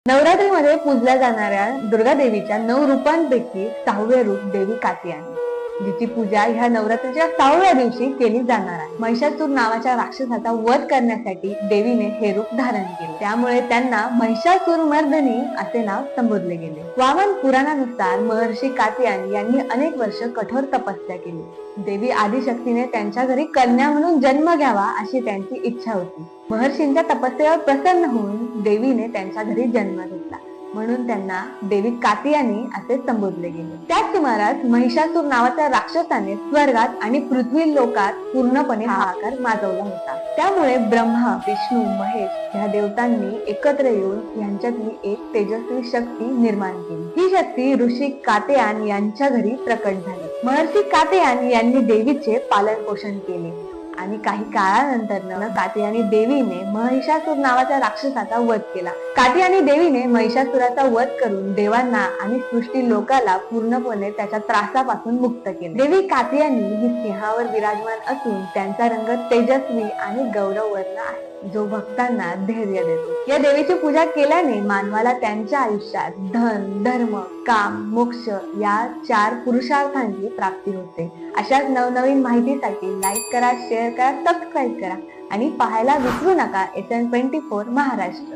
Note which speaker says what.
Speaker 1: नवरात्रीमध्ये पूजल्या जाणाऱ्या दुर्गा देवीच्या 9 रूपांपैकी 6वे रूप देवी कात्यायनी, जिची पूजा ह्या नवरात्रीच्या 6व्या दिवशी केली जाणार आहे. महिषासूर नावाच्या राक्षसाचा वध करण्यासाठी देवीने हे रूप धारण केले, त्यामुळे त्यांना महिषासूर मर्दिनी असे नाव संबोधले गेले. वामन पुराणानुसार महर्षी कात्यायन यांनी अनेक वर्ष कठोर तपस्या केली. देवी आदिशक्तीने त्यांच्या घरी कन्या म्हणून जन्म घ्यावा अशी त्यांची इच्छा होती. महर्षींच्या तपस्येवर प्रसन्न होऊन देवीने त्यांच्या घरी जन्म घेतला, म्हणून त्यांना देवी कात्यायनी असे संबोधले गेले. त्याच सुमारास महिषासूर नावाच्या राक्षसाने स्वर्गात आणि पृथ्वी लोकात पूर्णपणे हाहाकार माजवला होता. त्यामुळे ब्रह्मा, विष्णू, महेश ह्या देवतांनी एकत्र येऊन यांच्यातली एक तेजस्वी शक्ती निर्माण केली. ही शक्ती ऋषी कात्यायन यांच्या घरी प्रकट झाली. महर्षी कात्यायन यांनी देवीचे पालन पोषण केले आणि काही काळानंतर कात्यायनी देवीने महिषासूर नावाच्या राक्षसाचा वध केला. कात्यायनी देवीने महिषासुराचा वध करून देवांना आणि सृष्टी लोकाला पूर्णपणे त्याच्या त्रासापासून मुक्त केले. देवी कात्यायनी ही सिंहावर विराजमान असून त्यांचा रंग तेजस्वी आणि गौरववर्ण आहे, जो भक्तांना धैर्य देतो. या देवीची पूजा केल्याने मानवाला त्यांच्या आयुष्यात धन, धर्म, काम, मोक्ष या 4 पुरुषार्थांची प्राप्ती होते. अशाच नवनवीन माहितीसाठी लाईक करा, शेअर करा, सबस्क्राईब करा आणि पाहायला विसरू नका SN24 महाराष्ट्र.